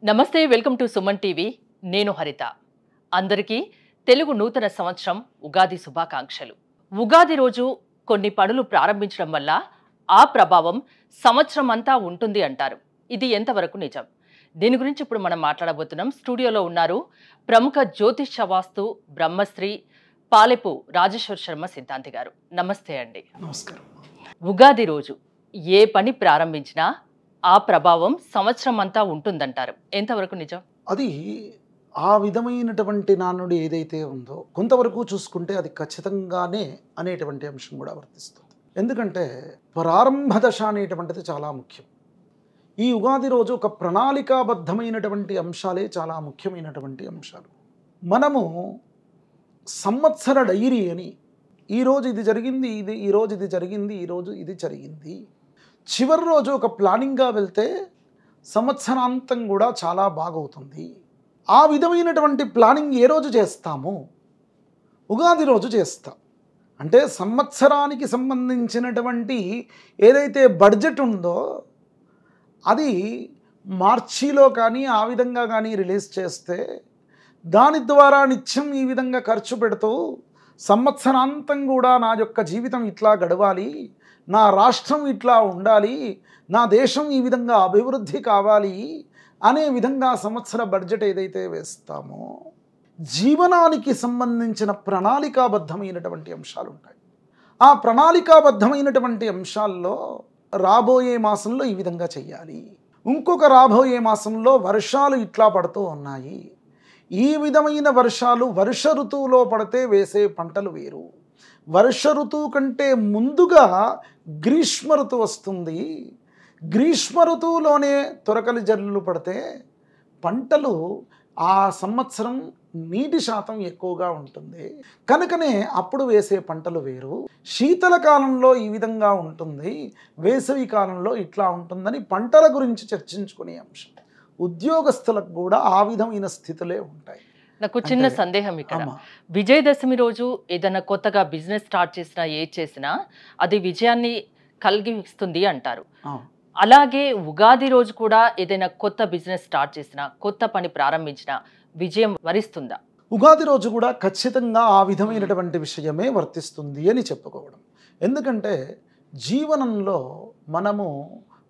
నమస్తే welcome to Suman TV నేను హరిత అందరికీ తెలుగు నూతన సంవత్సరం ఉగాది శుభాకాంక్షలు. ఉగాది రోజు కొన్ని పనులు ప్రారంభించడం వల్ల ఆ ప్రభావం సంవత్సరం అంతా ఉంటుంది అంటారు. ఇది ఎంతవరకు నిజం? దీని గురించి ఇప్పుడు మనం మాట్లాడబోతున్నాం. స్టూడియోలో ఉన్నారు ప్రముఖ జ్యోతిష్య వాస్తు బ్రహ్మశ్రీ పాలెపు రాజేశ్వర్ శర్మ సిద్ధాంతి గారు. నమస్తే అండి. నమస్కారం. ఉగాది రోజు ఏ పని ప్రారంభించినా ఆ ప్రభావం సంవత్సరం అంతా ఉంటుందంటారు. ఎంతవరకు నిజం? అది ఆ విధమైనటువంటి నానుడి ఏదైతే ఉందో కొంతవరకు చూసుకుంటే అది ఖచ్చితంగానే అనేటువంటి అంశం కూడా వర్తిస్తుంది. ఎందుకంటే ప్రారంభ దశ అనేటువంటిది చాలా ముఖ్యం. ఈ ఉగాది రోజు ఒక ప్రణాళికాబద్ధమైనటువంటి అంశాలే చాలా ముఖ్యమైనటువంటి అంశాలు. మనము సంవత్సర డైరీ అని ఈరోజు ఇది జరిగింది, ఈరోజు ఇది జరిగింది, ఈరోజు ఇది జరిగింది, చివరి రోజు ఒక ప్లానింగ్గా వెళ్తే సంవత్సరాంతం కూడా చాలా బాగవుతుంది. ఆ విధమైనటువంటి ప్లానింగ్ ఏ రోజు చేస్తాము? ఉగాది రోజు చేస్తాం. అంటే సంవత్సరానికి సంబంధించినటువంటి ఏదైతే బడ్జెట్ ఉందో అది మార్చిలో కానీ ఆ విధంగా కానీ రిలీజ్ చేస్తే దాని ద్వారా నిత్యం ఈ విధంగా ఖర్చు పెడుతూ సంవత్సరాంతం కూడా నా యొక్క జీవితం ఇట్లా గడవాలి, నా రాష్ట్రం ఇట్లా ఉండాలి, నా దేశం ఈ విధంగా అభివృద్ధి కావాలి అనే విధంగా సంవత్సర బడ్జెట్ ఏదైతే వేస్తామో జీవనానికి సంబంధించిన ప్రణాళికాబద్ధమైనటువంటి అంశాలు ఉంటాయి. ఆ ప్రణాళికాబద్ధమైనటువంటి అంశాల్లో రాబోయే మాసంలో ఈ విధంగా చెయ్యాలి, ఇంకొక రాబోయే మాసంలో వర్షాలు ఇట్లా పడుతూ ఉన్నాయి, ఈ విధమైన వర్షాలు వర్ష ఋతువులో పడితే వేసే పంటలు వేరు, వర్ష ఋతువు కంటే ముందుగా గ్రీష్మ ఋతువు వస్తుంది, గ్రీష్మ ఋతువులోనే తొరకలి జల్లులు పడితే పంటలు ఆ సంవత్సరం నీటి శాతం ఎక్కువగా ఉంటుంది కనుకనే అప్పుడు వేసే పంటలు వేరు, శీతల కాలంలో ఈ విధంగా ఉంటుంది, వేసవి కాలంలో ఇట్లా ఉంటుందని పంటల గురించి చర్చించుకునే అంశం. ఉద్యోగస్తులకు కూడా ఆ విధమైన స్థితులే ఉంటాయి. నాకు చిన్న సందేహం ఇక్కడ. విజయదశమి రోజు ఏదైనా కొత్తగా బిజినెస్ స్టార్ట్ చేసినా ఏది చేసినా అది విజయాన్ని కలిగిస్తుంది అంటారు. అలాగే ఉగాది రోజు కూడా ఏదైనా కొత్త బిజినెస్ స్టార్ట్ చేసినా కొత్త పని ప్రారంభించినా విజయం వరిస్తుందా? ఉగాది రోజు కూడా ఖచ్చితంగా ఆ విధమైనటువంటి విషయమే వర్తిస్తుంది అని చెప్పుకోవడం. ఎందుకంటే జీవనంలో మనము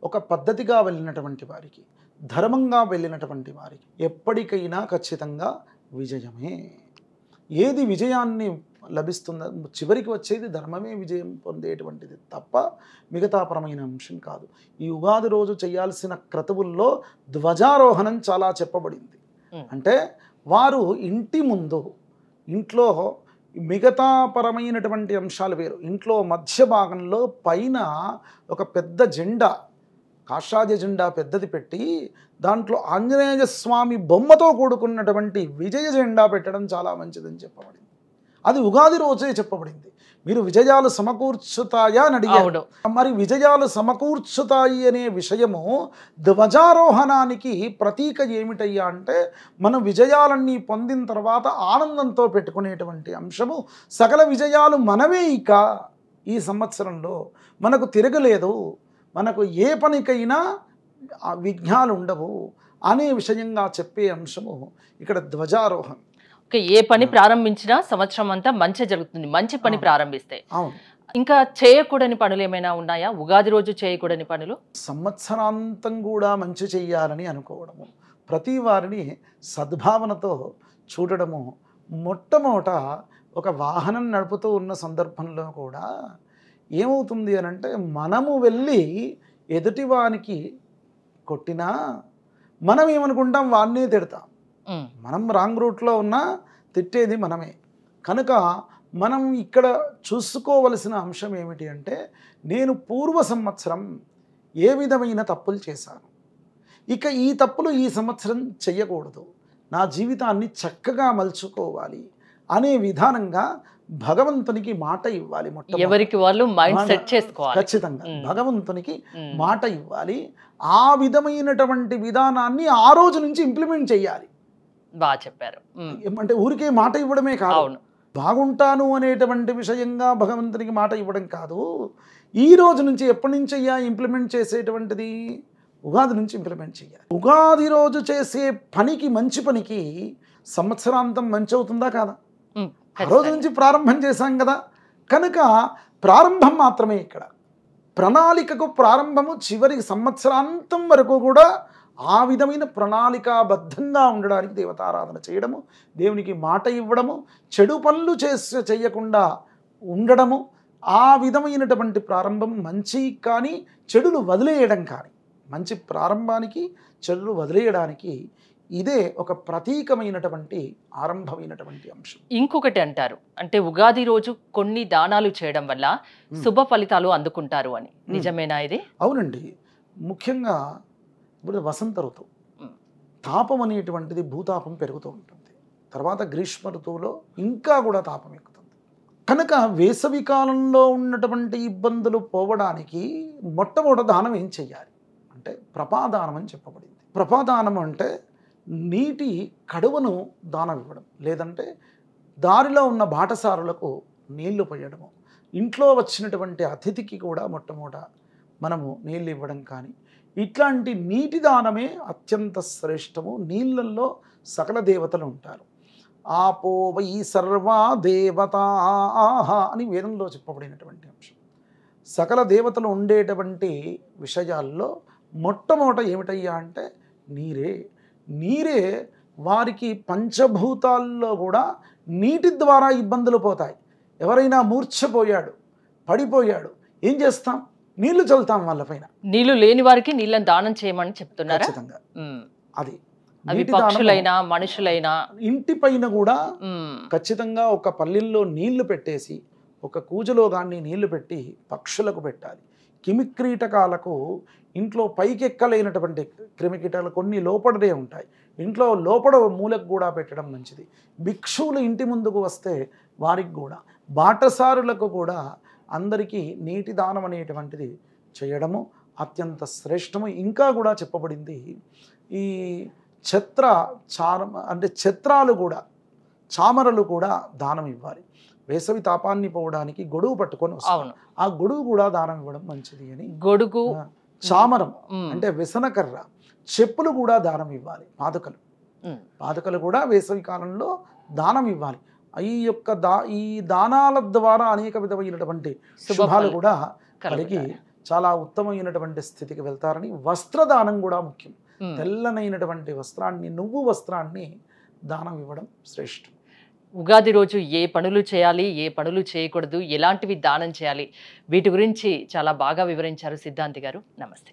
ఒక పద్ధతిగా వెళ్ళినటువంటి వారికి, ధర్మంగా వెళ్ళినటువంటి వారికి ఎప్పటికైనా ఖచ్చితంగా విజయమే. ఏది విజయాన్ని లభిస్తుందో చివరికి వచ్చేది ధర్మమే విజయం పొందేటువంటిది తప్ప మిగతాపరమైన అంశం కాదు. ఈ ఉగాది రోజు చేయాల్సిన క్రతువుల్లో ధ్వజారోహణం చాలా చెప్పబడింది. అంటే వారు ఇంటి ముందు, ఇంట్లో మిగతాపరమైనటువంటి అంశాలు వేరు, ఇంట్లో మధ్య భాగంలో పైన ఒక పెద్ద జెండా, కాషాయ జెండా పెద్దది పెట్టి దాంట్లో ఆంజనేయ స్వామి బొమ్మతో కూడుకున్నటువంటి విజయ జెండా పెట్టడం చాలా మంచిదని చెప్పబడింది. అది ఉగాది రోజే చెప్పబడింది. మీరు విజయాలు సమకూర్చుతాయా అని అడిగారు. మరి విజయాలు సమకూర్చుతాయి అనే విషయము ధ్వజారోహణానికి ప్రతీక ఏమిటయ్యా అంటే మనం విజయాలన్నీ పొందిన తర్వాత ఆనందంతో పెట్టుకునేటువంటి అంశము. సకల విజయాలు మనమే ఇక ఈ సంవత్సరంలో మనకు తిరగలేదు, మనకు ఏ పనికైనా విఘ్నాలు ఉండవు అనే విషయంగా చెప్పే అంశము ఇక్కడ ధ్వజారోహణం. ఏ పని ప్రారంభించినా సంవత్సరం అంతా మంచి జరుగుతుంది, మంచి పని ప్రారంభిస్తే. అవును. ఇంకా చేయకూడని పనులు ఏమైనా ఉన్నాయా? ఉగాది రోజు చేయకూడని పనులు? సంవత్సరాంతం కూడా మంచి చెయ్యాలని అనుకోవడము, ప్రతి వారిని సద్భావనతో చూడడము. మొట్టమొదట ఒక వాహనం నడుపుతూ ఉన్న సందర్భంలో కూడా ఏమవుతుంది అని అంటే మనము వెళ్ళి ఎదుటివానికి కొట్టినా మనం ఏమనుకుంటాం, వాడినే తిడతాం. మనం రాంగ్ రూట్లో ఉన్నా తిట్టేది మనమే. కనుక మనం ఇక్కడ చూసుకోవలసిన అంశం ఏమిటి అంటే నేను పూర్వ సంవత్సరం ఏ విధమైన తప్పులు చేశాను, ఇక ఈ తప్పులు ఈ సంవత్సరం చెయ్యకూడదు, నా జీవితాన్ని చక్కగా మలుచుకోవాలి అనే విధానంగా భగవంతునికి మాట ఇవ్వాలి. ఎవరికి వాళ్ళు మైండ్ సెట్ చేసుకోవాలి. ఖచ్చితంగా భగవంతునికి మాట ఇవ్వాలి. ఆ విధమైనటువంటి విధానాన్ని ఆ రోజు నుంచి ఇంప్లిమెంట్ చేయాలి. బాగా చెప్పారు. అంటే ఊరికే మాట ఇవ్వడమే కాదు, బాగుంటాను అనేటువంటి విషయంగా భగవంతునికి మాట ఇవ్వడం కాదు. ఈ రోజు నుంచి ఎప్పటి నుంచి అయ్యా ఇంప్లిమెంట్ చేసేటువంటిది? ఉగాది నుంచి ఇంప్లిమెంట్ చేయాలి. ఉగాది రోజు చేసే పనికి, మంచి పనికి సంవత్సరాంతం మంచి అవుతుందా కాదా? ఆ రోజు నుంచి ప్రారంభం చేశాం కదా, కనుక ప్రారంభం మాత్రమే ఇక్కడ. ప్రణాళికకు ప్రారంభము చివరి సంవత్సరాంతం వరకు కూడా ఆ విధమైన ప్రణాళికాబద్ధంగా ఉండడానికి దేవతారాధన చేయడము, దేవునికి మాట ఇవ్వడము, చెడు పనులు చేయకుండా ఉండడము, ఆ విధమైనటువంటి ప్రారంభం మంచి కానీ చెడులు వదిలేయడం కానీ, మంచి ప్రారంభానికి చెడులు వదిలేయడానికి ఇదే ఒక ప్రతీకమైనటువంటి ఆరంభమైనటువంటి అంశం. ఇంకొకటి అంటారు, అంటే ఉగాది రోజు కొన్ని దానాలు చేయడం వల్ల శుభ ఫలితాలు అందుకుంటారు అని, నిజమేనా ఇది? అవునండి. ముఖ్యంగా ఇప్పుడు వసంత ఋతువు, తాపం అనేటువంటిది భూతాపం పెరుగుతూ ఉంటుంది. తర్వాత గ్రీష్మ ఋతువులో ఇంకా కూడా తాపం ఎక్కుతుంది. కనుక వేసవి కాలంలో ఉన్నటువంటి ఇబ్బందులు పోవడానికి మొట్టమొదటి దానం ఏం చెయ్యాలి అంటే ప్రపాదానం అని చెప్పబడింది. ప్రపాదానం అంటే నీటి కడువను దానం ఇవ్వడం, లేదంటే దారిలో ఉన్న బాటసారులకు నీళ్లు పోయడము, ఇంట్లో వచ్చినటువంటి అతిథికి కూడా మొట్టమొదట మనము నీళ్ళు ఇవ్వడం కానీ, ఇట్లాంటి నీటి దానమే అత్యంత శ్రేష్టము. నీళ్ళల్లో సకల దేవతలు ఉంటారు. ఆపో వై సర్వా దేవతా అని వేదంలో చెప్పబడినటువంటి అంశం. సకల దేవతలు ఉండేటువంటి విషయాల్లో మొట్టమొదట ఏమిటయ్యా అంటే నీరే. నీరే వారికి పంచభూతాల్లో కూడా నీటి ద్వారా ఇబ్బందులు పోతాయి. ఎవరైనా మూర్ఛపోయాడు, పడిపోయాడు, ఏం చేస్తాం? నీళ్లు చల్లుతాం వాళ్ళపైన. నీళ్లు లేని వారికి నీళ్ళని దానం చేయమని చెప్తున్నారా? ఖచ్చితంగా. అది పక్షులైనా మనుషులైనా ఇంటి పైన కూడా ఖచ్చితంగా ఒక పల్లెల్లో నీళ్లు పెట్టేసి, ఒక కూజలో దాన్ని నీళ్లు పెట్టి పక్షులకు పెట్టాలి. కిమిక్రీటకాలకు ఇంట్లో పైకెక్కలేనటువంటి క్రిమికీటాలు కొన్ని లోపడనే ఉంటాయి, ఇంట్లో లోపడ మూలకు కూడా పెట్టడం మంచిది. భిక్షువులు ఇంటి ముందుకు వస్తే వారికి కూడా, బాటసారులకు కూడా అందరికీ నీటి దానం అనేటువంటిది చేయడము అత్యంత శ్రేష్టము. ఇంకా కూడా చెప్పబడింది, ఈ ఛత్రాలు కూడా, చామరలు కూడా దానం ఇవ్వాలి. వేసవి తాపాన్ని పోవడానికి గొడుగు పట్టుకొని వస్తాం, ఆ గొడుగు కూడా దానం ఇవ్వడం మంచిది అని. గొడుగు, చామరం అంటే వ్యసనకర్ర, చెప్పులు కూడా దానం ఇవ్వాలి. పాదుకలు కూడా వేసవి కాలంలో దానం ఇవ్వాలి. ఈ దానాల ద్వారా అనేక విధమైనటువంటి శుభాలు కూడా కలిగి చాలా ఉత్తమమైనటువంటి స్థితికి వెళ్తారని. వస్త్రదానం కూడా ముఖ్యం. తెల్లనైనటువంటి వస్త్రాన్ని, నువ్వు వస్త్రాన్ని దానం ఇవ్వడం శ్రేష్టం. ఉగాది రోజు ఏ పనులు చేయాలి, ఏ పనులు చేయకూడదు, ఎలాంటివి దానం చేయాలి, వీటి గురించి చాలా బాగా వివరించారు సిద్ధాంతి గారు. నమస్తే.